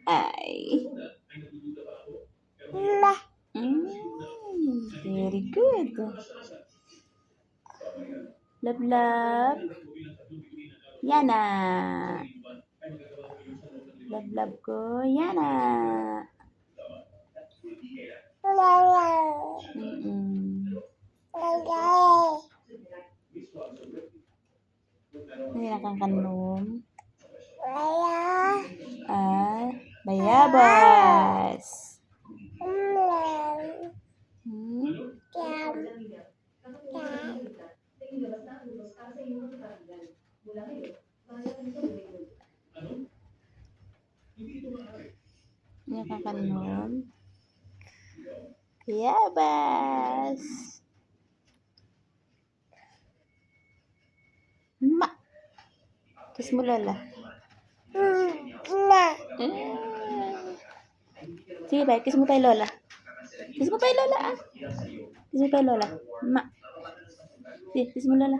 Ay. Very good. Love, love. Yana. Love, love ko. Yana. Hindi nakakanom. Bayabas. Nakakanom. Bayabas. Ma. Kiss mo lola. Sige ba, kiss mo tayo lola. Kiss mo tayo lola ah. Kiss mo tayo lola. Ma. Sige, kiss mo lola.